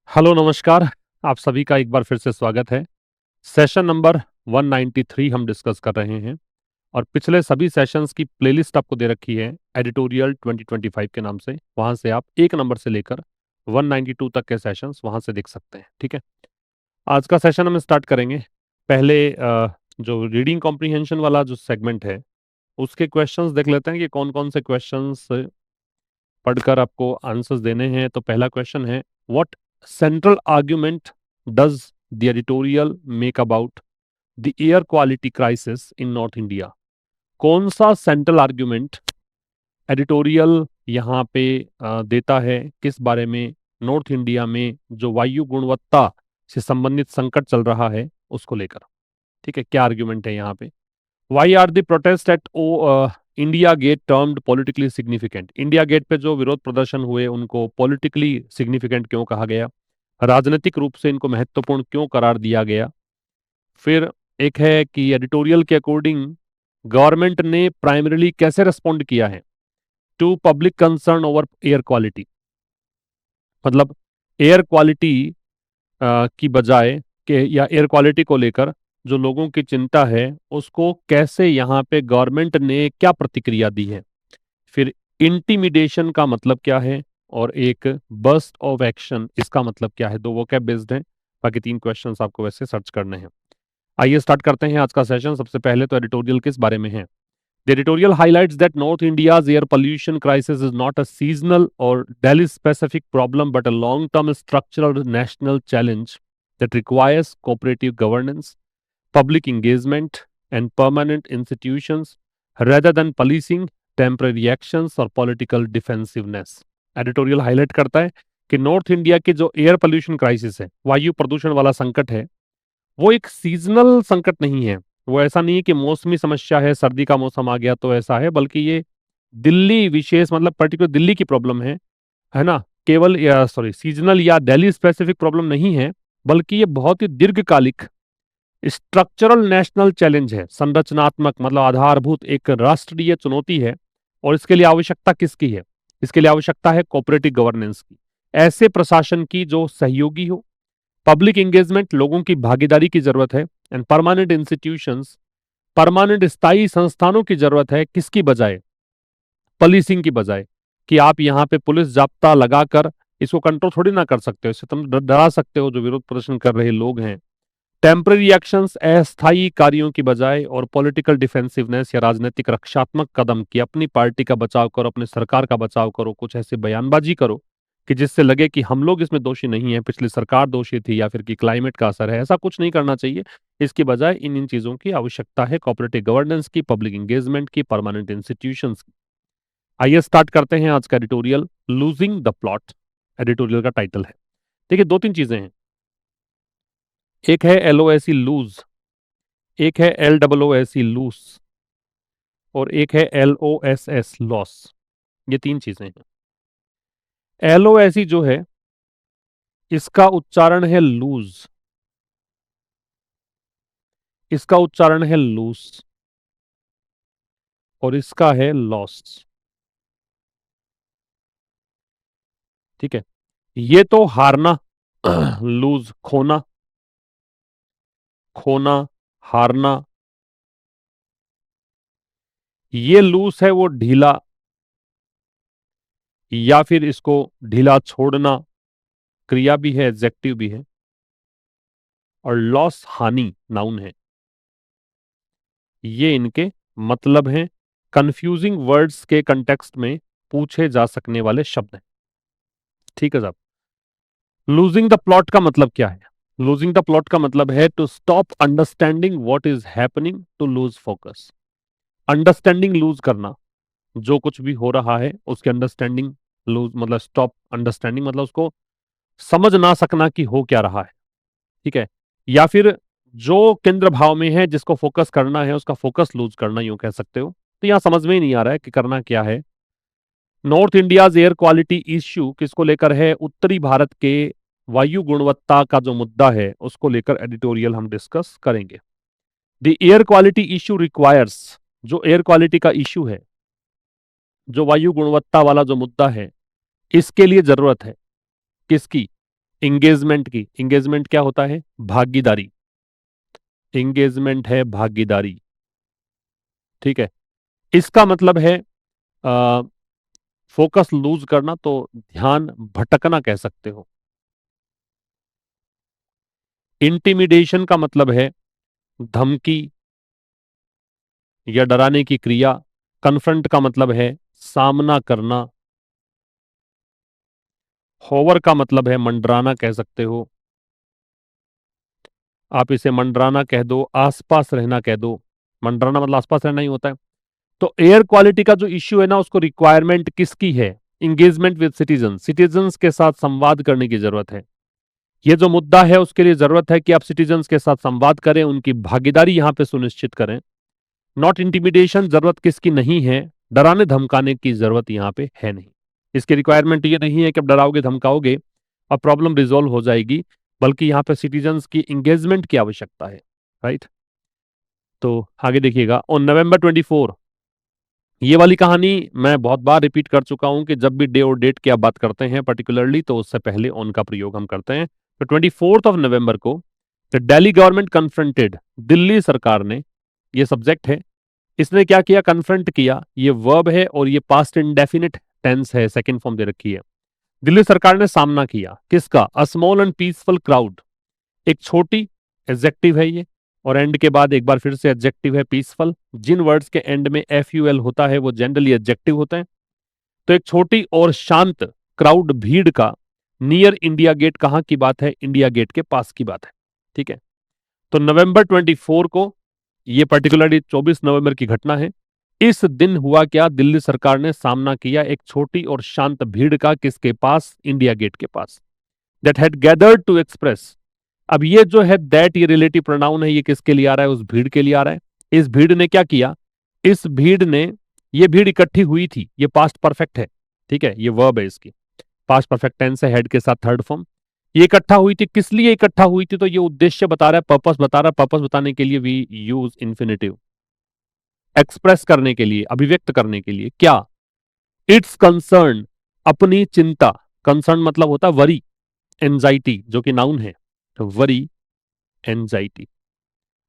Hello नमस्कार। आप सभी का एक बार फिर से स्वागत है। सेशन नंबर 193 हम डिस्कस कर रहे हैं और पिछले सभी सेशंस की प्लेलिस्ट आपको दे रखी है एडिटोरियल 2025 के नाम से। वहां से आप एक नंबर से लेकर 192 तक के सेशंस वहां से देख सकते हैं। ठीक है, आज का सेशन हम स्टार्ट करेंगे। पहले जो रीडिंग कॉम्प्रिहेंशन वाला जो सेगमेंट है उसके क्वेश्चंस देख लेते हैं कि कौन कौन से क्वेश्चंस पढ़कर आपको आंसर्स देने हैं। तो पहला क्वेश्चन है, what central argument does the editorial make about the air quality crisis in north India. कौन सा सेंट्रल आर्ग्यूमेंट एडिटोरियल यहाँ पे देता है, किस बारे में, नॉर्थ इंडिया में जो वायु गुणवत्ता से संबंधित संकट चल रहा है उसको लेकर। ठीक है, क्या आर्ग्यूमेंट है यहाँ पे। Why are the protest at India Gate termed politically significant. India Gate पे जो विरोध प्रदर्शन हुए उनको पॉलिटिकली सिग्निफिकेंट क्यों कहा गया, राजनीतिक रूप से इनको महत्वपूर्ण क्यों करार दिया गया। फिर एक है कि एडिटोरियल के अकॉर्डिंग गवर्नमेंट ने प्राइमरीली कैसे रिस्पॉन्ड किया है to public concern over air quality. मतलब एयर क्वालिटी की बजाय के या एयर क्वालिटी को लेकर जो लोगों की चिंता है उसको कैसे यहाँ पे गवर्नमेंट ने क्या प्रतिक्रिया दी है। फिर इंटिमिडेशन का मतलब क्या है और एक बर्स्ट ऑफ एक्शन इसका मतलब क्या है। दो वोकैब बेस्ड हैं, बाकी तीन क्वेश्चंस आपको वैसे सर्च करने हैं। आइए स्टार्ट करते हैं आज का सेशन। सबसे पहले तो एडिटोरियल किस बारे में है। The editorial highlights that North India's air pollution crisis is not a seasonal or Delhi specific problem but a long term structural national challenge that requires cooperative governance, public engagement, and permanent institutions rather than policing, temporary actions or political defensiveness. Editorial highlight करता है कि north India के जो air pollution crisis है, वायु प्रदूषण वाला संकट है, वो एक सीजनल संकट नहीं है। वो ऐसा नहीं है कि मौसमी समस्या है, सर्दी का मौसम आ गया तो ऐसा है, बल्कि ये दिल्ली विशेष मतलब पर्टिकुलर दिल्ली की प्रॉब्लम है ना। केवल या सॉरी सीजनल या दिल्ली स्पेसिफिक प्रॉब्लम नहीं है, बल्कि ये बहुत ही दीर्घकालिक स्ट्रक्चरल नेशनल चैलेंज है। संरचनात्मक मतलब आधारभूत एक राष्ट्रीय चुनौती है। और इसके लिए आवश्यकता किसकी है? इसके लिए आवश्यकता है कोऑपरेटिव गवर्नेंस की, ऐसे प्रशासन की जो सहयोगी हो। पब्लिक एंगेजमेंट, लोगों की भागीदारी की जरूरत है। एंड परमानेंट इंस्टीट्यूशंस, परमानेंट स्थायी संस्थानों की जरूरत है। किसकी बजाय? पुलिसिंग की बजाय। कि आप यहाँ पे पुलिस जाब्ता लगाकर इसको कंट्रोल थोड़ी ना कर सकते हो, इससे तुम डरा सकते हो जो विरोध प्रदर्शन कर रहे लोग हैं। टेम्पररी एक्शंस, अस्थायी कार्यों की बजाय। और पॉलिटिकल डिफेंसिवनेस या राजनीतिक रक्षात्मक कदम की अपनी पार्टी का बचाव करो, अपने सरकार का बचाव करो, कुछ ऐसी बयानबाजी करो कि जिससे लगे कि हम लोग इसमें दोषी नहीं है, पिछली सरकार दोषी थी या फिर कि क्लाइमेट का असर है। ऐसा कुछ नहीं करना चाहिए। इसकी बजाय इन इन चीजों की आवश्यकता है, कोऑपरेटिव गवर्नेंस की, पब्लिक एंगेजमेंट की, परमानेंट इंस्टीट्यूशंस की। आइए स्टार्ट करते हैं आज का editorial, losing the plot editorial का टाइटल है। देखिए, दो तीन चीजें हैं। एक है LOSE लूज, एक है LOOSE लूस, और एक है LOSS लॉस। ये तीन चीजें हैं। LOSE जो है इसका उच्चारण है लूज, इसका उच्चारण है लूस, और इसका है लॉस। ठीक है, ये तो हारना लूज खोना, खोना, हारना। ये लूस है वो ढीला, या फिर इसको ढीला छोड़ना, क्रिया भी है, एडजेक्टिव भी है। और लॉस हानि नाउन है। ये इनके मतलब हैं। कंफ्यूजिंग वर्ड्स के कंटेक्स्ट में पूछे जा सकने वाले शब्द हैं। ठीक है साहब। लूजिंग द प्लॉट का मतलब क्या है? लूजिंग द प्लॉट का मतलब है to stop understanding what is happening, to lose focus. Understanding lose करना, जो कुछ भी हो रहा है उसकी अंडरस्टैंडिंग लूज मतलब स्टॉप अंडरस्टैंडिंग मतलब उसको समझ ना सकना कि हो क्या रहा है। ठीक है, या फिर जो केंद्र भाव में है जिसको फोकस करना है उसका फोकस लूज करना, यूं कह सकते हो। तो यहां समझ में ही नहीं आ रहा है कि करना क्या है। North India's air quality issue किसको लेकर है? उत्तरी भारत के वायु गुणवत्ता का जो मुद्दा है उसको लेकर एडिटोरियल हम डिस्कस करेंगे। The air quality issue requires, जो एयर क्वालिटी का इश्यू है, जो वायु गुणवत्ता वाला जो मुद्दा है, इसके लिए जरूरत है किसकी? इंगेजमेंट की, इंगेजमेंट क्या होता है? भागीदारी, इंगेजमेंट है भागीदारी, ठीक है। इसका मतलब है फोकस लूज करना, तो ध्यान भटकना कह सकते हो। इंटिमिडेशन का मतलब है धमकी या डराने की क्रिया। कन्फ्रंट का मतलब है सामना करना। होवर का मतलब है मंडराना कह सकते हो। आप इसे मंडराना कह दो, आसपास रहना कह दो। मंडराना मतलब आसपास रहना ही होता है। तो एयर क्वालिटी का जो इश्यू है ना, उसको रिक्वायरमेंट किसकी है? इंगेजमेंट विद सिटीजन, सिटीजन्स के साथ संवाद करने की जरूरत है। ये जो मुद्दा है उसके लिए जरूरत है कि आप सिटीजन्स के साथ संवाद करें, उनकी भागीदारी यहां पे सुनिश्चित करें। नॉट इंटिमिडेशन जरूरत किसकी नहीं है? डराने धमकाने की जरूरत यहां पे है नहीं। इसकी रिक्वायरमेंट ये नहीं है कि आप डराओगे धमकाओगे और प्रॉब्लम रिजोल्व हो जाएगी, बल्कि यहां पे सिटीजन्स की इंगेजमेंट की आवश्यकता है। राइट। तो आगे देखिएगा, ऑन नवंबर 24, ये वाली कहानी मैं बहुत बार रिपीट कर चुका हूं कि जब भी डे और डेट की आप बात करते हैं पर्टिकुलरली, तो उससे पहले ऑन का प्रयोग हम करते हैं। तो 24 को the Delhi government confronted, Delhi सरकार ने, ये सब्जेक्ट है, इसने क्या किया? कन्फ्रंट किया। ये वर्ब है और ये पास्ट इंडेफिनिट टेंस है, सेकंड फॉर्म दे रखी है। दिल्ली सरकार ने सामना किया किसका? A small and peaceful crowd, एक छोटी, एडजेक्टिव है ये, और एंड के बाद एक बार फिर से एडजेक्टिव है पीसफुल। जिन वर्ड्स के एंड में एफ यू एल होता है वो जनरली एडजेक्टिव होते हैं। तो एक छोटी और शांत क्राउड, भीड़ का, नियर इंडिया गेट, कहां की बात है? इंडिया गेट के पास की बात है। ठीक है। तो नवंबर 24 को, ये पर्टिकुलरली 24 नवंबर की घटना है। इस दिन हुआ क्या? दिल्ली सरकार ने सामना किया एक छोटी और शांत भीड़ का, किसके पास? इंडिया गेट के पास। That had gathered to express. अब ये जो है दैट, ये रिलेटिव प्रोनाउन है, ये किसके लिए आ रहा है? उस भीड़ के लिए आ रहा है। इस भीड़ ने क्या किया? इस भीड़ ने, ये भीड़ इकट्ठी हुई थी, ये पास्ट परफेक्ट है, ठीक है, ये वर्ब है इसकी, पास्ट परफेक्ट टेंस है, हेड के साथ थर्ड फॉर्म। ये इकट्ठा हुई थी, किस लिए इकट्ठा हुई थी? तो ये उद्देश्य बता रहा है, पर्पस बता रहा है। पर्पस बताने के लिए वी यूज इंफिनिटिव, एक्सप्रेस करने के लिए, अभिव्यक्त करने के लिए। क्या? इट्स कंसर्न, अपनी चिंता। कंसर्न मतलब होता है वरी, एंजाइटी, जो कि नाउन है। तो वरी, एंजाइटी,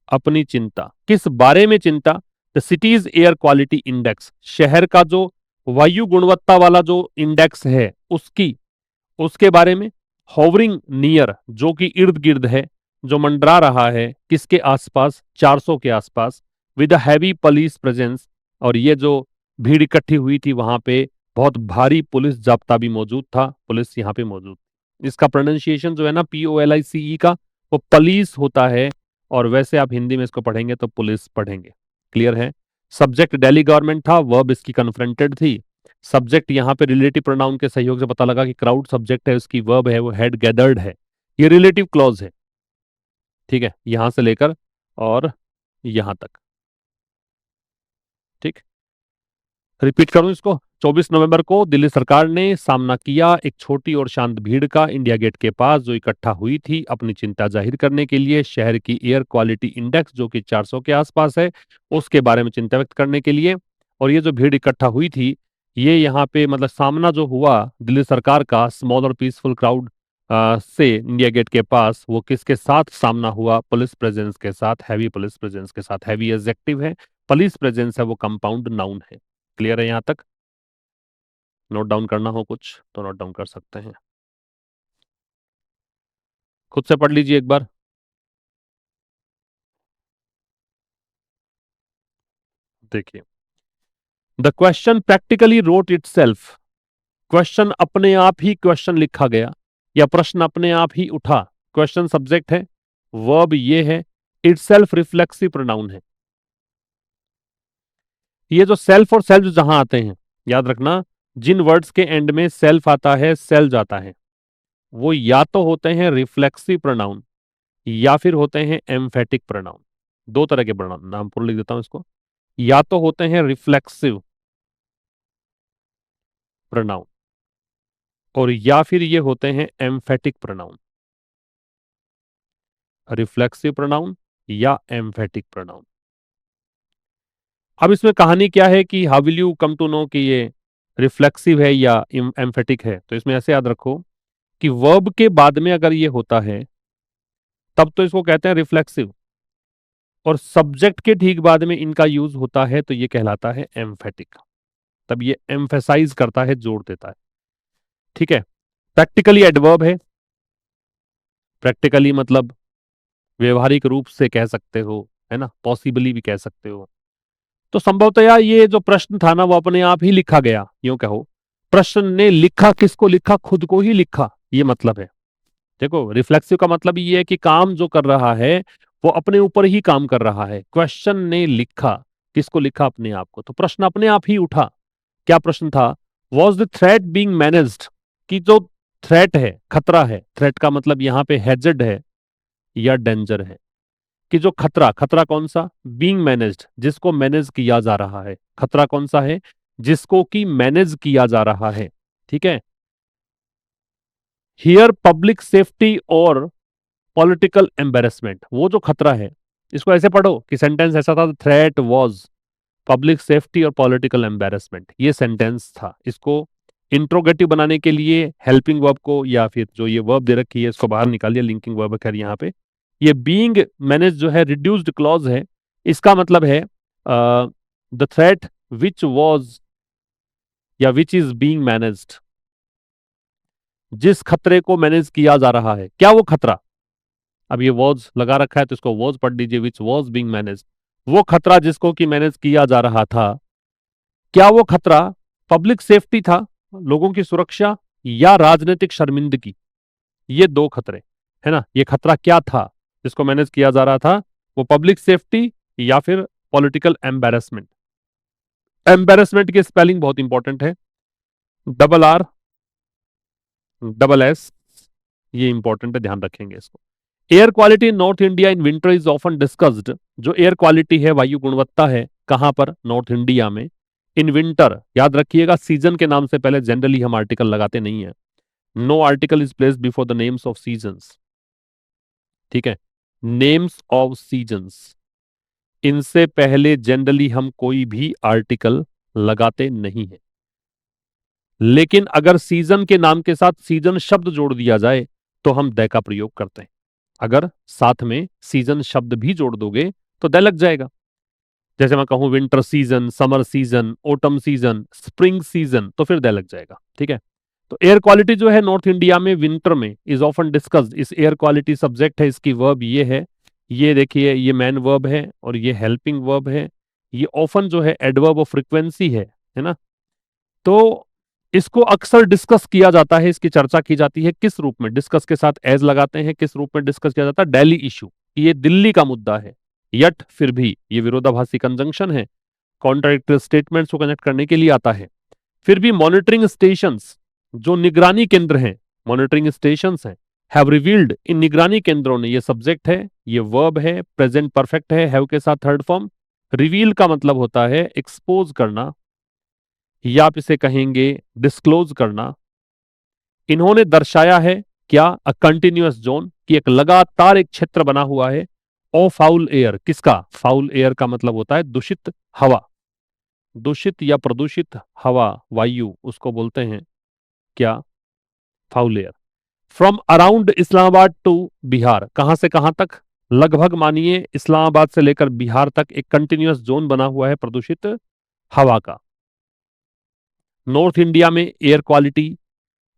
अपनी चिंता। किस बारे में चिंता? The cities air quality index, शहर का जो वायु गुणवत्ता वाला जो इंडेक्स है उसकी, उसके बारे में। होवरिंग नियर, जो कि इर्द गिर्द है, जो मंडरा रहा है, किसके आसपास? 400 के आसपास। विद हैवी पुलिस प्रेजेंस, और ये जो भीड़ इकट्ठी हुई थी वहां पे बहुत भारी पुलिस जाब्ता भी मौजूद था, पुलिस यहाँ पे मौजूद। इसका प्रोनाउंसिएशन जो है ना, POLICE का, वो पुलिस होता है, और वैसे आप हिंदी में इसको पढ़ेंगे तो पुलिस पढ़ेंगे। क्लियर है। सब्जेक्ट दिल्ली गवर्नमेंट था, वर्ब इसकी कन्फ्रंटेड थी। सब्जेक्ट यहां पे रिलेटिव प्रोनाउन के सहयोग से पता लगा कि क्राउड सब्जेक्ट है, उसकी वर्ब है वो हैड गैदर्ड है, ये रिलेटिव क्लॉज है। ठीक है, यहां से लेकर और यहां तक। ठीक, रिपीट करूं इसको। 24 नवंबर को दिल्ली सरकार ने सामना किया एक छोटी और शांत भीड़ का, इंडिया गेट के पास, जो इकट्ठा हुई थी अपनी चिंता जाहिर करने के लिए, शहर की एयर क्वालिटी इंडेक्स जो कि 400 के आसपास है, उसके बारे में चिंता व्यक्त करने के लिए। और ये जो भीड़ इकट्ठा हुई थी, ये यहाँ पे मतलब सामना जो हुआ दिल्ली सरकार का स्मॉल और पीसफुल क्राउड से इंडिया गेट के पास, वो किसके साथ सामना हुआ? पुलिस प्रेजेंस के साथ, हैवी पुलिस प्रेजेंस के साथ। हैवी एडजेक्टिव है, पुलिस प्रेजेंस है वो कंपाउंड नाउन है। क्लियर है यहां तक? नोट डाउन करना हो कुछ तो नोट डाउन कर सकते हैं, खुद से पढ़ लीजिए एक बार। देखिए, the question practically wrote it self, question अपने आप ही क्वेश्चन लिखा गया, या प्रश्न अपने आप ही उठा। क्वेश्चन सब्जेक्ट है, वर्ब ये है, इट सेल्फ रिफ्लेक्सिव प्रोनाउन है। ये जो सेल्फ और सेल्फ जहां आते हैं, याद रखना, जिन वर्ड्स के एंड में सेल्फ आता है, सेल्फ आता है, वो या तो होते हैं रिफ्लेक्सिव प्रोनाउन या फिर होते हैं एम्फेटिक प्रोनाउन। दो तरह के प्रोनाउन, नाम पूरा लिख देता हूं इसको। या तो होते हैं रिफ्लेक्सिव प्रोनाउन, और या फिर ये होते हैं एम्फेटिक प्रोनाउन। रिफ्लेक्सिव प्रोनाउन या एम्फेटिक प्रोनाउन। अब इसमें कहानी क्या है कि how will you come to know कि ये रिफ्लेक्सिव है या एम्फेटिक है? तो इसमें ऐसे याद रखो कि वर्ब के बाद में अगर ये होता है तब तो इसको कहते हैं रिफ्लेक्सिव, और सब्जेक्ट के ठीक बाद में इनका यूज होता है तो ये कहलाता है एम्फेटिक। तब ये एम्फेसाइज करता है, जोड़ देता है। ठीक है। प्रैक्टिकली एडवर्ब है। प्रैक्टिकली मतलब व्यवहारिक रूप से कह सकते हो, है ना, पॉसिबली भी कह सकते हो। तो संभवतया ये जो प्रश्न था ना वो अपने आप ही लिखा गया, यूं कहो। प्रश्न ने लिखा, किसको लिखा? खुद को ही लिखा, ये मतलब है। देखो, रिफ्लेक्सिव का मतलब ये है कि काम जो कर रहा है वो अपने ऊपर ही काम कर रहा है। क्वेश्चन ने लिखा, किसको लिखा? अपने आप को। तो प्रश्न अपने आप ही उठा। क्या प्रश्न था? Was the threat being managed? कि जो थ्रेट है, खतरा है, थ्रेट का मतलब यहां पे हैजर्ड है या डेंजर है। कि जो खतरा, खतरा कौन सा? बीइंग मैनेज्ड, जिसको मैनेज किया जा रहा है। खतरा कौन सा है? जिसको कि मैनेज किया जा रहा है। ठीक है। हियर पब्लिक सेफ्टी और पॉलिटिकल एम्बेरसमेंट, वो जो खतरा है, इसको ऐसे पढ़ो कि सेंटेंस ऐसा था, थ्रेट वाज पब्लिक सेफ्टी और पॉलिटिकल एम्बेरसमेंट, ये सेंटेंस था। इसको इंट्रोगेटिव बनाने के लिए हेल्पिंग वर्ब को, या फिर जो ये वर्ब दे रखी है इसको बाहर निकालिए, लिंकिंग वर्ब है खैर यहाँ पे। ये बीइंग मैनेज जो है रिड्यूस्ड क्लॉज है। इसका मतलब है द थ्रेट विच वाज या विच इज बीइंग मैनेज्ड, जिस खतरे को मैनेज किया जा रहा है। क्या वो खतरा? अब ये वॉज लगा रखा है तो इसको वॉज पढ़ लीजिए, विच वॉज बीइंग मैनेज। वो खतरा जिसको कि मैनेज किया जा रहा था, क्या वो खतरा पब्लिक सेफ्टी था, लोगों की सुरक्षा, या राजनीतिक शर्मिंदगी? ये दो खतरे, है ना। ये खतरा क्या था जिसको मैनेज किया जा रहा था? वो पब्लिक सेफ्टी या फिर पॉलिटिकल एम्बेरसमेंट। एम्बेरसमेंट की स्पेलिंग बहुत इंपॉर्टेंट है, डबल आर डबल एस, ये इंपॉर्टेंट है, ध्यान रखेंगे इसको। Air quality in north India in winter is often discussed. जो एयर क्वालिटी है, वायु गुणवत्ता है, कहां पर? नॉर्थ इंडिया में। इन विंटर, याद रखिएगा, सीजन के नाम से पहले जनरली हम आर्टिकल लगाते नहीं है। No article is placed before the names of seasons. ठीक है। नेम्स ऑफ सीजन्स, इनसे पहले जनरली हम कोई भी आर्टिकल लगाते नहीं है। लेकिन अगर सीजन के नाम के साथ सीजन शब्द जोड़ दिया जाए तो हम द का प्रयोग करते हैं। अगर साथ में सीजन शब्द भी जोड़ दोगे तो द लग जाएगा। जैसे मैं कहूं winter season, summer season, autumn season, spring season, तो फिर द लग जाएगा। ठीक है। तो एयर क्वालिटी जो है नॉर्थ इंडिया में विंटर में इज ऑफन डिस्कस्ड, इस एयर क्वालिटी सब्जेक्ट है, इसकी वर्ब ये है। ये देखिए, ये मैन वर्ब है और ये हेल्पिंग वर्ब है। ये ऑफन जो है एडवर्ब ऑफ फ्रिक्वेंसी है ना। तो इसको अक्सर डिस्कस किया जाता है, इसकी चर्चा की जाती है। किस रूप में? डिस्कस के साथ एज लगाते हैं। किस रूप में डिस्कस किया जाता है? डेली इशू, ये दिल्ली का मुद्दा है। यट, फिर भी, ये विरोधाभासी कंजंक्शन है, कॉन्ट्राडिक्टरी स्टेटमेंट्स को कनेक्ट करने के लिए आता है। फिर भी मॉनिटरिंग स्टेशंस, जो निगरानी केंद्र हैं, मॉनिटरिंग स्टेशंस हैं, हैव रिवील्ड, इन निगरानी केंद्रों ने, ये सब्जेक्ट है, ये वर्ब है, प्रेजेंट परफेक्ट है, हैव के साथ थर्ड फॉर्म। रिवील का मतलब होता है एक्सपोज करना, या आप इसे कहेंगे डिस्क्लोज करना। इन्होंने दर्शाया है क्या? अ कंटिन्यूअस जोन, कि एक लगातार एक क्षेत्र बना हुआ है। ओ फाउल एयर, किसका? फाउल एयर का मतलब होता है दूषित हवा। दूषित या प्रदूषित हवा, वायु, उसको बोलते हैं क्या? Foul air. From around Islamabad to Bihar, कहां से कहां तक? लगभग मानिए इस्लामाबाद से लेकर बिहार तक एक कंटिन्यूअस जोन बना हुआ है प्रदूषित हवा का। नॉर्थ इंडिया में एयर क्वालिटी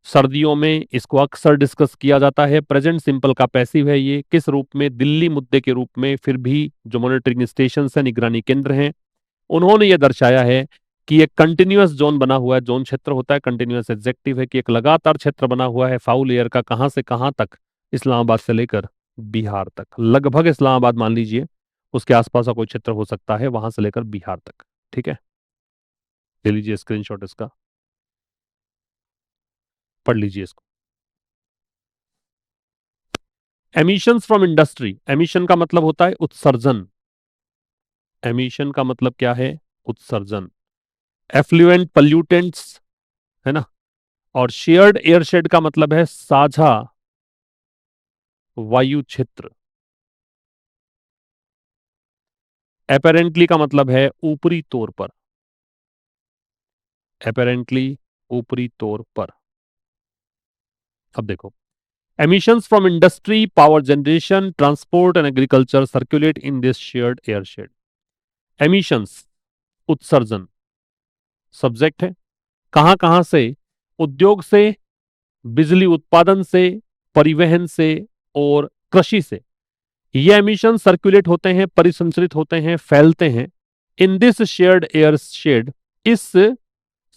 सर्दियों में इसको अक्सर डिस्कस किया जाता है। प्रेजेंट सिंपल का पैसिव है ये। किस रूप में? दिल्ली मुद्दे के रूप में। फिर भी जो मॉनिटरिंग स्टेशन है, निगरानी केंद्र हैं, उन्होंने यह दर्शाया है कि एक कंटिन्यूअस जोन बना हुआ है। जोन क्षेत्र होता है, कंटिन्यूअस एडजेक्टिव है, कि एक लगातार क्षेत्र बना हुआ है फाउल एयर का। कहां से कहां तक? इस्लामाबाद से लेकर बिहार तक। लगभग इस्लामाबाद मान लीजिए, उसके आसपास का कोई क्षेत्र हो सकता है, वहां से लेकर बिहार तक। ठीक है। ले लीजिए स्क्रीनशॉट इसका, पढ़ लीजिए इसको। एमिशंस फ्रॉम इंडस्ट्री, एमिशन का मतलब होता है उत्सर्जन। एमिशन का मतलब क्या है? उत्सर्जन। एफ्लुएंट पल्यूटेंट्स, है ना। और शेयर्ड एयरशेड का मतलब है साझा वायु क्षेत्र। एपेरेंटली का मतलब है ऊपरी तौर पर। एपेरेंटली, ऊपरी तौर पर। अब देखो, emissions from industry, power generation, transport and agriculture circulate in this shared air shed. Emissions, उत्सर्जन सब्जेक्ट है। कहां कहां से? उद्योग से, बिजली उत्पादन से, परिवहन से और कृषि से। ये एमिशन सर्कुलेट होते हैं, परिसंचरित होते हैं, फैलते हैं in this shared air shed, इस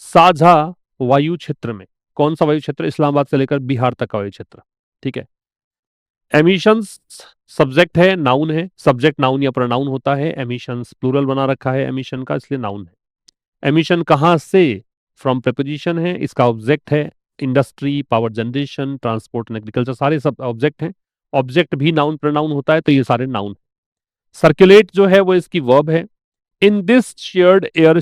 साझा वायु क्षेत्र में। कौन सा वायु क्षेत्र? इस्लामाबाद से लेकर बिहार तक का वायु क्षेत्र। ठीक है। एमिशंस सब्जेक्ट है, नाउन है। सब्जेक्ट नाउन या प्रोनाउन होता है। एमिशंस प्लूरल बना रखा है एमिशन का, इसलिए नाउन है। एमिशन कहां से? फ्रॉम प्रेपोजिशन है। इसका ऑब्जेक्ट है industry, power generation, transport and agriculture, सारे सब ऑब्जेक्ट हैं। ऑब्जेक्ट भी नाउन प्रोनाउन होता है, तो ये सारे नाउन। सर्कुलेट जो है वो इसकी वर्ब है। इन दिस शेयर्ड एयर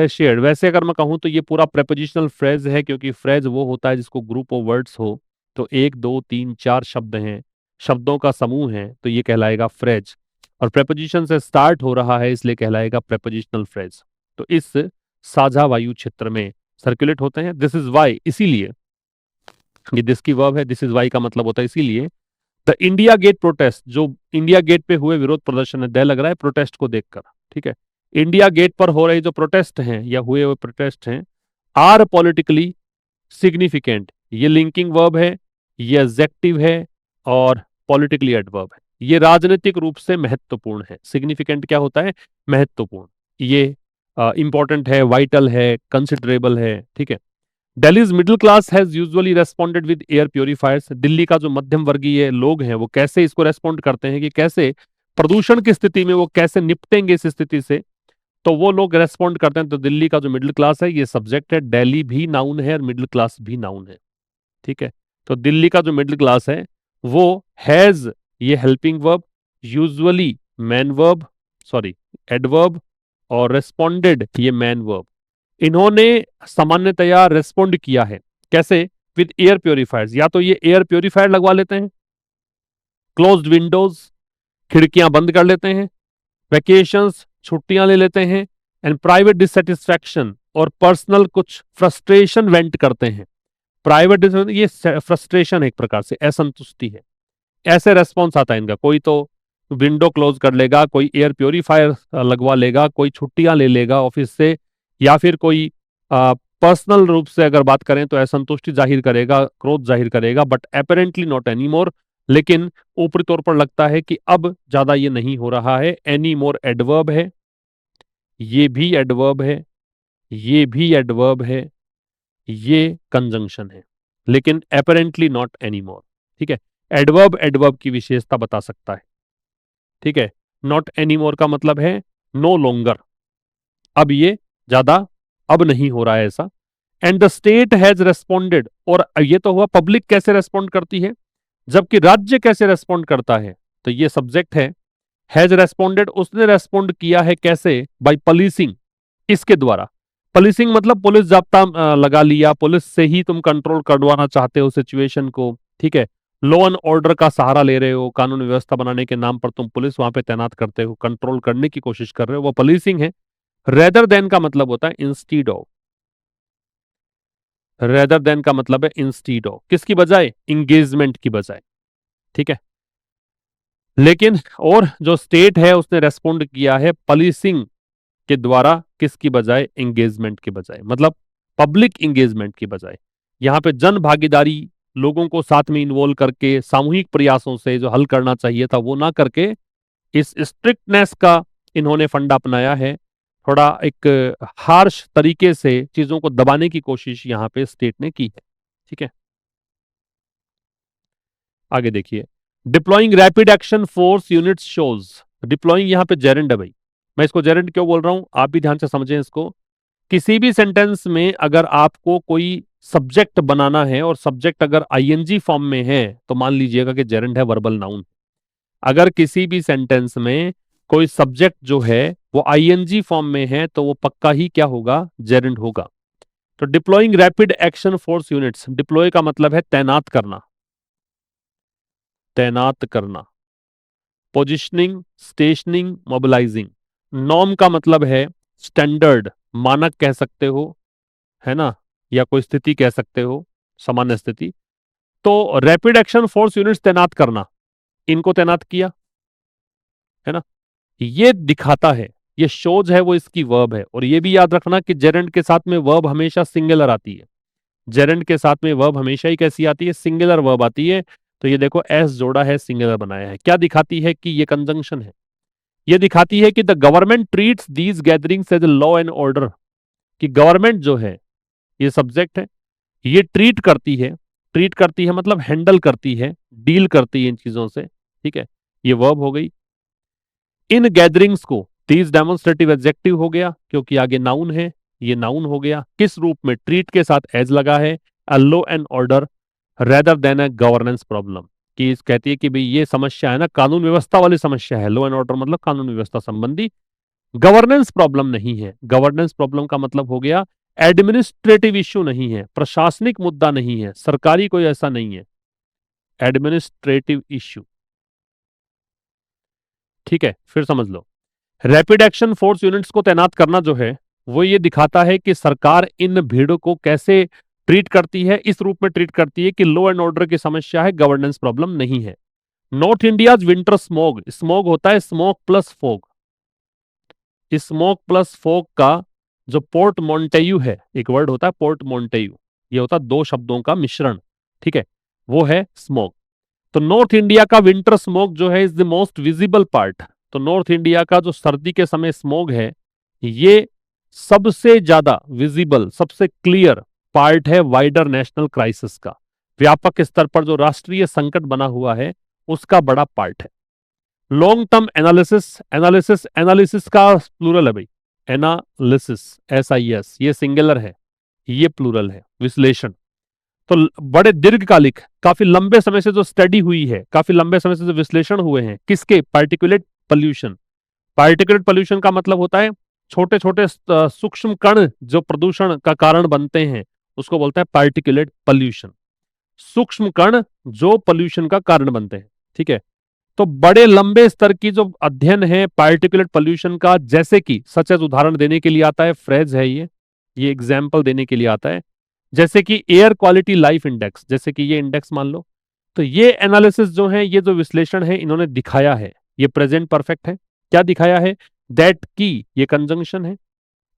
शेयर्ड, वैसे अगर मैं कहूं तो ये पूरा प्रेपोजिशनल फ्रेज है, क्योंकि फ्रेज वो होता है जिसको ग्रुप ऑफ वर्ड्स हो। तो एक दो तीन चार शब्द हैं, शब्दों का समूह है, तो ये कहलाएगा फ्रेज। और प्रेपोजिशन से स्टार्ट हो रहा है, इसलिए कहलाएगा प्रेपोजिशनल फ्रेज। तो इस साझा वायु क्षेत्र में सर्कुलेट होते हैं। दिस इज वाई, इसीलिए ये दिस की वर्ब है। दिस इज वाई का मतलब होता है इसीलिए। द इंडिया गेट प्रोटेस्ट, जो इंडिया गेट पे हुए विरोध प्रदर्शन है, दे लग रहा है प्रोटेस्ट को देखकर। ठीक है। इंडिया गेट पर हो रही जो प्रोटेस्ट हैं या हुए हुए प्रोटेस्ट हैं, आर पॉलिटिकली सिग्निफिकेंट, ये लिंकिंग वर्ब है, ये एडजेक्टिव है और पॉलिटिकली एडवर्ब है। ये राजनीतिक रूप से महत्वपूर्ण है। सिग्निफिकेंट क्या होता है? महत्वपूर्ण। ये इंपॉर्टेंट है, वाइटल है, कंसिडरेबल है। ठीक है। Delhi's middle class has usually responded with air purifiers, Delhi का जो मध्यम वर्गीय लोग हैं वो कैसे इसको रेस्पॉन्ड करते हैं, कि कैसे प्रदूषण की स्थिति में वो कैसे निपटेंगे इस स्थिति से, तो वो लोग रेस्पॉन्ड करते हैं। तो दिल्ली का जो मिडिल क्लास है ये सब्जेक्ट है, दिल्ली भी नाउन है और मिडिल क्लास भी नाउन है। ठीक है। तो दिल्ली का जो मिडिल क्लास है वो हैज, ये helping verb, usually man verb, sorry adverb, और रेस्पॉन्डेड ये मैन वर्ब। इन्होंने सामान्यतया रेस्पॉन्ड किया है कैसे? विद एयर प्योरीफायर्स, या तो ये एयर प्योरीफायर लगवा लेते हैं, क्लोज्ड विंडोज, खिड़कियां बंद कर लेते हैं, वैकेशंस, छुट्टियां ले लेते हैं, एंड प्राइवेट डिससेटिस्फैक्शन, और पर्सनल कुछ फ्रस्ट्रेशन वेंट करते हैं। प्राइवेट ये फ्रस्ट्रेशन है, एक प्रकार से असंतुष्टि है। ऐसे रेस्पॉन्स आता है इनका। कोई तो विंडो क्लोज कर लेगा, कोई एयर प्योरीफायर लगवा लेगा, कोई छुट्टियां ले लेगा ऑफिस से, या फिर कोई पर्सनल रूप से अगर बात करें तो असंतुष्टि जाहिर करेगा, क्रोध जाहिर करेगा, but apparently not any more. लेकिन ऊपरी तौर पर लगता है कि अब ज्यादा ये नहीं हो रहा है। एनी मोर एडवर्ब है, ये भी एडवर्ब है, ये भी एडवर्ब है, ये कंजंक्शन है, लेकिन अपेरेंटली नॉट एनी मोर। ठीक है। एडवर्ब एडवर्ब की विशेषता बता सकता है। ठीक है। नॉट एनी मोर का मतलब है नो लॉन्गर, अब ये ज्यादा अब नहीं हो रहा है ऐसा। And the state has responded, और ये तो हुआ पब्लिक कैसे रेस्पॉन्ड करती है, जबकि राज्य कैसे रेस्पॉन्ड करता है, तो ये सब्जेक्ट है। हैज रेस्पॉन्डेड, उसने रेस्पॉन्ड किया है कैसे? बाय पुलिसिंग, इसके द्वारा। पुलिसिंग मतलब पुलिस जाब्ता लगा लिया, पुलिस से ही तुम कंट्रोल करवाना चाहते हो सिचुएशन को। ठीक है। लॉ एंड ऑर्डर का सहारा ले रहे हो, कानून व्यवस्था बनाने के नाम पर तुम पुलिस वहां पे तैनात करते हो, कंट्रोल करने की कोशिश कर रहे हो, वो पुलिसिंग है। रेदर देन का मतलब होता है इंस्टीड ऑफ, रेदर देन का मतलब है इंस्टीड ऑफ, किसकी बजाय? इंगेजमेंट की बजाय। ठीक है। लेकिन और जो स्टेट है उसने रेस्पॉन्ड किया है पुलिसिंग के द्वारा, किसकी बजाय? एंगेजमेंट की बजाय, मतलब पब्लिक एंगेजमेंट की बजाय। यहां पे जन भागीदारी, लोगों को साथ में इन्वॉल्व करके सामूहिक प्रयासों से जो हल करना चाहिए था वो ना करके इस स्ट्रिक्टनेस का इन्होंने फंडा अपनाया है। थोड़ा एक हार्श तरीके से चीजों को दबाने की कोशिश यहां पे स्टेट ने की है। ठीक है। आगे देखिए, deploying rapid action force units shows. Deploying यहां पे जेरेंड है भाई। मैं इसको जेरेंड क्यों बोल रहा हूं, आप भी ध्यान से समझें इसको। किसी भी सेंटेंस में अगर आपको कोई सब्जेक्ट बनाना है और सब्जेक्ट अगर आईएनजी फॉर्म में है तो मान लीजिएगा कि जेरेंड है, वर्बल नाउन। अगर किसी भी सेंटेंस में कोई सब्जेक्ट जो है वो आईएनजी फॉर्म में है तो वो पक्का ही क्या होगा? जेरेंड होगा। तो deploying rapid action force units, deploy का मतलब है तैनात करना, तैनात करना। Positioning, stationing, mobilising. नॉर्म का मतलब है स्टैंडर्ड, मानक कह सकते हो, है ना, या कोई स्थिति कह सकते हो, सामान्य स्थिति। तो रैपिड एक्शन फोर्स यूनिट्स तैनात करना, इनको तैनात किया, है ना। ये दिखाता है, ये शोज है, वो इसकी वर्ब है। और ये भी याद रखना कि जेरेंड के साथ में वर्ब हमेशा सिंगुलर आती है। जेरेंड के साथ में वर्ब हमेशा ही कैसी आती है? सिंगुलर वर्ब आती है। तो ये देखो एस जोड़ा है, सिंगुलर बनाया है, क्या दिखाती है? कि ये कंजंक्शन है। ये दिखाती है कि the government treats these gatherings as law and order, कि गवर्नमेंट जो है, ये सब्जेक्ट है, ये ट्रीट करती है मतलब हैंडल करती है, डील करती है इन चीजों से, ठीक है। ये वर्ब हो गई। इन गैदरिंग्स को, दीज डेमोन्स्ट्रेटिव एडजेक्टिव हो गया क्योंकि आगे नाउन है, ये नाउन हो गया। किस रूप में? ट्रीट के साथ एज लगा है, a law and order rather than a governance problem, कि कहती है कि भाई ये समस्या है ना, कानून व्यवस्था वाली समस्या है। लॉ एंड ऑर्डर मतलब कानून व्यवस्था संबंधी, गवर्नेंस प्रॉब्लम नहीं है। गवर्नेंस प्रॉब्लम का मतलब हो गया एडमिनिस्ट्रेटिव इश्यू नहीं है, प्रशासनिक मुद्दा नहीं है, सरकारी कोई ऐसा नहीं है, एडमिनिस्ट्रेटिव इश्यू, ठीक है। फिर समझ लो, रैपिड एक्शन फोर्स यूनिट्स को तैनात करना जो है, वो ये दिखाता है कि सरकार इन भीड़ को कैसे ट्रीट करती है, इस रूप में ट्रीट करती है कि लॉ एंड ऑर्डर की समस्या है, गवर्नेंस प्रॉब्लम नहीं है। North India's winter smog, smog होता है smoke plus fog, smoke plus fog का जो पोर्ट मोन्टेयू है, एक वर्ड होता है पोर्ट मोन्टेयू, ये होता है दो शब्दों का मिश्रण, ठीक है, वो है स्मोक। तो नॉर्थ इंडिया का विंटर स्मोक जो है is the most visible part. तो नॉर्थ इंडिया का जो सर्दी के समय स्मोग है, ये सबसे ज्यादा विजिबल, सबसे क्लियर पार्ट है वाइडर नेशनल क्राइसिस का। व्यापक स्तर पर जो राष्ट्रीय संकट बना हुआ है, उसका बड़ा पार्ट है। Long term analysis, analysis analysis का प्लूरल है भाई, एनालिसिस, SIS, ये सिंगुलर है, ये प्लूरल है, विश्लेषण। तो बड़े दीर्घकालिक, काफी लंबे समय से जो स्टडी हुई है, काफी लंबे समय से जो विश्लेषण हुए हैं, किसके? Particulate pollution. पार्टिकुलेट पॉल्यूशन का मतलब होता है छोटे छोटे सूक्ष्म कण जो प्रदूषण का कारण बनते हैं, उसको बोलते हैं पार्टिकुलेट पॉल्यूशन। सूक्ष्म कण जो पॉल्यूशन का कारण बनते हैं, ठीक है। तो बड़े लंबे स्तर की जो अध्ययन है पार्टिकुलेट पॉल्यूशन का, जैसे कि सच उदाहरण देने के लिए आता है, फ्रेज है ये एग्जाम्पल देने के लिए आता है, जैसे कि एयर क्वालिटी लाइफ इंडेक्स, जैसे कि ये इंडेक्स मान लो। तो ये एनालिसिस जो है, ये जो विश्लेषण है, इन्होंने दिखाया है, ये प्रेजेंट परफेक्ट है, क्या दिखाया है? दैट की, ये कंजंक्शन है,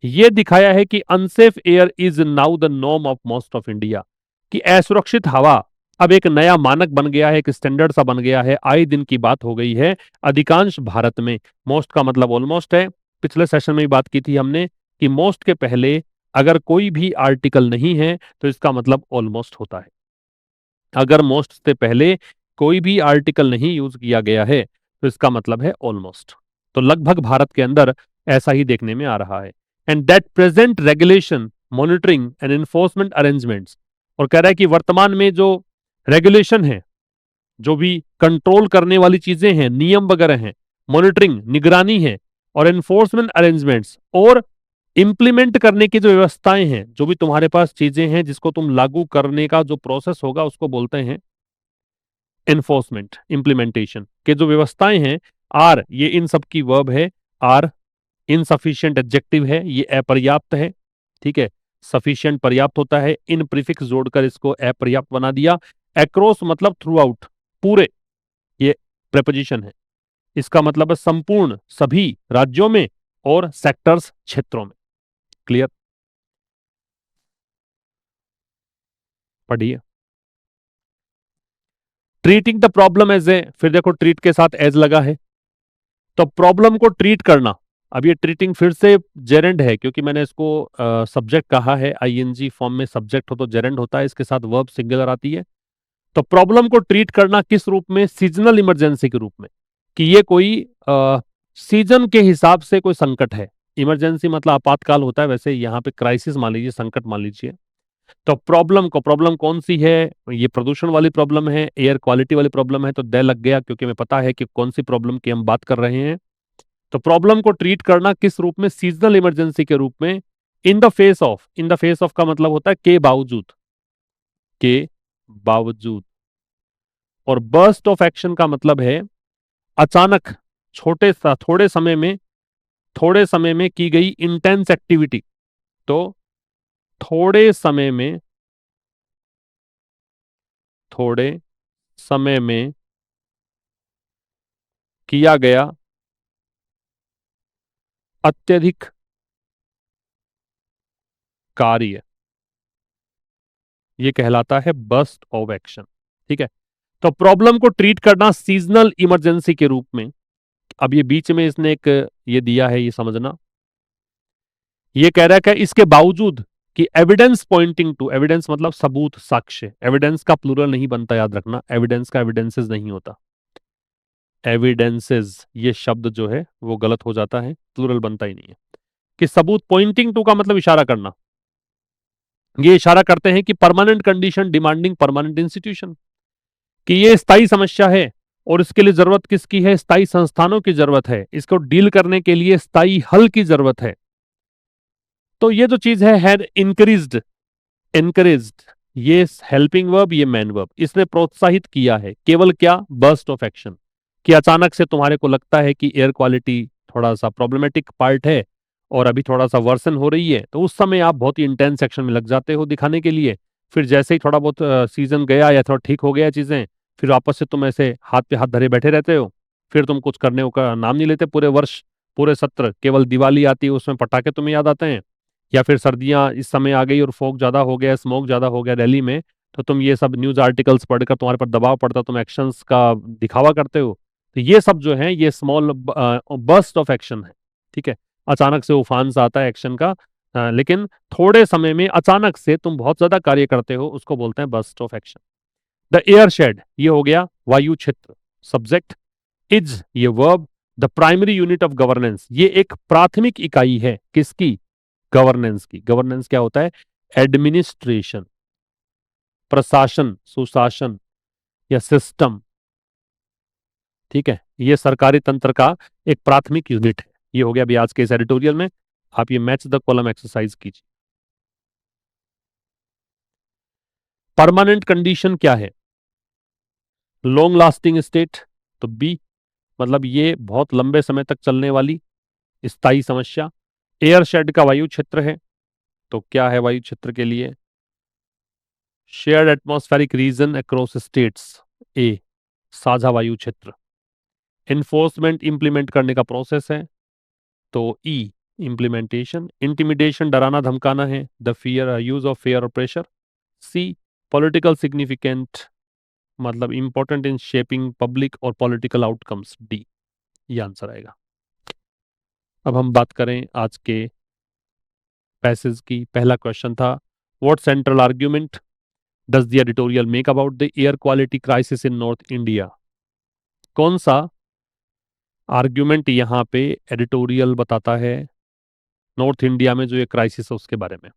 ये दिखाया है कि unsafe air is now the norm of most of India, कि असुरक्षित हवा अब एक नया मानक बन गया है, एक स्टैंडर्ड सा बन गया है, आए दिन की बात हो गई है अधिकांश भारत में। मोस्ट का मतलब ऑलमोस्ट है। पिछले सेशन में भी बात की थी हमने कि मोस्ट के पहले अगर कोई भी आर्टिकल नहीं है तो इसका मतलब ऑलमोस्ट होता है। अगर मोस्ट से पहले कोई भी आर्टिकल नहीं यूज किया गया है तो इसका मतलब है ऑलमोस्ट। तो लगभग भारत के अंदर ऐसा ही देखने में आ रहा है। And that present regulation, monitoring and enforcement arrangements, और कह रहा है कि वर्तमान में जो रेगुलेशन है, जो भी कंट्रोल करने वाली चीजें हैं, नियम वगैरह हैं, मॉनिटरिंग निगरानी है, और एनफोर्समेंट अरेंजमेंट्स और इंप्लीमेंट करने की जो व्यवस्थाएं हैं, जो भी तुम्हारे पास चीजें हैं जिसको तुम लागू करने का जो प्रोसेस होगा उसको बोलते हैं एनफोर्समेंट। इंप्लीमेंटेशन के जो व्यवस्थाएं हैं, आर, ये इन सब की वर्ब है, आर इनसफिशिएंट एडजेक्टिव है, ये अपर्याप्त है, ठीक है। सफिशिएंट पर्याप्त होता है, इन प्रीफिक्स जोड़कर इसको अपर्याप्त बना दिया। एक्रॉस मतलब थ्रू आउट, पूरे, ये प्रेपोजिशन है, इसका मतलब है संपूर्ण, सभी राज्यों में और सेक्टर्स, क्षेत्रों में। क्लियर? पढ़िए। Treating the problem as a, फिर देखो ट्रीट के साथ एज लगा है, तो प्रॉब्लम को ट्रीट करना। अब ये ट्रीटिंग फिर से जेरेंड है, क्योंकि मैंने इसको सब्जेक्ट कहा है, ING फॉर्म में सब्जेक्ट हो तो जेरेंड होता है, इसके साथ वर्ब सिंगुलर आती है। तो प्रॉब्लम को ट्रीट करना किस रूप में? सीजनल इमरजेंसी के रूप में, कि ये कोई सीजन के हिसाब से कोई संकट है। इमरजेंसी मतलब आपातकाल होता है, वैसे यहाँ पे क्राइसिस मान लीजिए, संकट मान लीजिए। तो प्रॉब्लम कौन सी है? ये प्रदूषण वाली प्रॉब्लम है, एयर क्वालिटी वाली प्रॉब्लम है, तो दे लग गया क्योंकि हमें पता है कि कौन सी प्रॉब्लम की हम बात कर रहे हैं। तो प्रॉब्लम को ट्रीट करना किस रूप में? सीजनल इमरजेंसी के रूप में। In the face of, in the face of का मतलब होता है के बावजूद, के बावजूद। और बर्स्ट ऑफ एक्शन का मतलब है अचानक, थोड़े समय में की गई इंटेंस एक्टिविटी। तो थोड़े समय में थोड़े समय में किया गया अत्यधिक कार्य, ये कहलाता है बर्स्ट ऑफ एक्शन। ठीक है, तो प्रॉब्लम को ट्रीट करना सीजनल इमरजेंसी के रूप में। अब ये बीच में इसने एक ये दिया है, ये समझना, ये कह रहा है कि इसके बावजूद कि एविडेंस पॉइंटिंग टू, एविडेंस मतलब सबूत, साक्ष्य, एविडेंस का प्लूरल नहीं बनता, याद रखना, एविडेंस का एविडेंसेस नहीं होता, एविडेंसेस ये शब्द जो है वो गलत हो जाता है, प्लूरल बनता ही नहीं है। कि सबूत, पॉइंटिंग टू का मतलब इशारा करना, ये इशारा करते हैं कि permanent condition demanding permanent institution, कि ये स्थायी समस्या है और इसके लिए जरूरत किसकी है, स्थायी संस्थानों की जरूरत है, इसको डील करने के लिए स्थायी हल की जरूरत है। तो ये जो चीज है, हैड इंक्रीज्ड, एनकरेज्ड, ये हेल्पिंग वर्ब, ये मैन वर्ब, इसने प्रोत्साहित किया है केवल क्या, बर्स्ट ऑफ एक्शन, कि अचानक से तुम्हारे को लगता है कि एयर क्वालिटी थोड़ा सा प्रॉब्लमेटिक पार्ट है और अभी थोड़ा सा वर्सन हो रही है, तो उस समय आप बहुत ही इंटेंस एक्शन में लग जाते हो दिखाने के लिए। फिर जैसे ही थोड़ा बहुत सीजन गया या थोड़ा ठीक हो गया चीजें, फिर वापस से तुम ऐसे हाथ पे हाथ धरे बैठे रहते हो, फिर तुम कुछ करने का नाम नहीं लेते पूरे वर्ष, पूरे सत्र, केवल दिवाली आती है उसमें पटाखे तुम्हें याद आते हैं, या फिर सर्दियां इस समय आ गई और फॉग ज्यादा हो गया, स्मोक ज्यादा हो गया दिल्ली में, तो तुम ये सब न्यूज आर्टिकल्स पढ़कर तुम्हारे पर दबाव पड़ता, तुम एक्शंस का दिखावा करते हो। तो ये सब जो है ये स्मॉल बर्स्ट ऑफ एक्शन है। ठीक है, अचानक से उफान सा आता है एक्शन का, लेकिन थोड़े समय में अचानक से तुम बहुत ज्यादा कार्य करते हो, उसको बोलते हैं burst of action. The air shed, ये हो गया वायु क्षेत्र, सब्जेक्ट, इज ये verb, the primary unit of governance, ये एक प्राथमिक इकाई है किसकी, गवर्नेंस की। गवर्नेंस क्या होता है, एडमिनिस्ट्रेशन, प्रशासन, सुशासन या सिस्टम। ठीक है, ये सरकारी तंत्र का एक प्राथमिक यूनिट है। ये हो गया अभी आज के इस एडिटोरियल में। आप ये मैच द कॉलम एक्सरसाइज कीजिए। परमानेंट कंडीशन क्या है, लॉन्ग लास्टिंग स्टेट, तो बी, मतलब ये बहुत लंबे समय तक चलने वाली स्थायी समस्या। एयर शेड का वायु क्षेत्र है, तो क्या है वायु क्षेत्र के लिए, shared atmospheric region across states, uh, साझा वायु क्षेत्र। इन्फोर्समेंट इंप्लीमेंट करने का प्रोसेस है, तो ई, इंप्लीमेंटेशन। इंटिमिडेशन डराना धमकाना है, the fear, use of fair और प्रेशर। सी, पॉलिटिकल सिग्निफिकेंट, मतलब इंपॉर्टेंट इन शेपिंग पब्लिक और पॉलिटिकल आउटकम्स, डी, ये आंसर आएगा। अब हम बात करें आज के पैसेज की। पहला क्वेश्चन था, what central argument does the editorial make about the air quality crisis in north India. कौन सा आर्ग्यूमेंट यहां पे एडिटोरियल बताता है नॉर्थ इंडिया में जो ये क्राइसिस है उसके बारे में।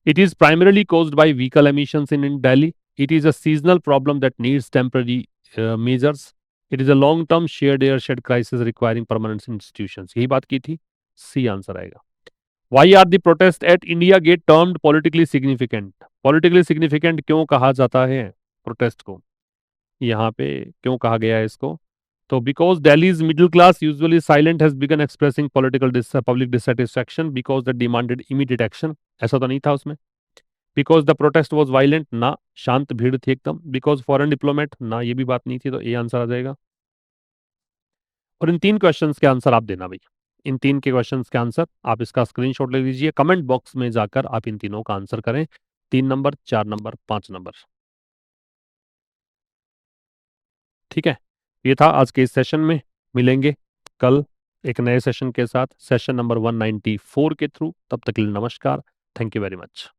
It is primarily caused by vehicle emissions in Delhi, it is a seasonal problem that needs temporary measures, it is a long term shared air shed crisis requiring permanent institutions, यही बात की थी, सी आंसर आएगा। Why are the protest at India Gate termed politically significant, politically significant क्यों कहा जाता है protest को, यहाँ पे क्यों कहा गया है इसको, तो because Delhi's middle class usually silent has begin expressing political public dissatisfaction because the demanded immediate action, ऐसा तो नहीं था उसमें। Because the protest was violent, ना, शांत भीड़ थी एकदम। बिकॉज फॉरेन डिप्लोमेट, ना, ये भी बात नहीं थी, तो ये आंसर आ जाएगा। और इन तीन क्वेश्चंस के आंसर आप देना भाई, इन तीन के क्वेश्चंस के आंसर आप इसका स्क्रीनशॉट ले लीजिए, कमेंट बॉक्स में जाकर आप इन तीनों का आंसर करें, 3 नंबर, 4 नंबर, 5 नंबर। ठीक है, ये था आज के इस सेशन में। मिलेंगे कल एक नए सेशन के साथ, सेशन नंबर 194 के थ्रू। तब तक के लिए नमस्कार, थैंक यू वेरी मच।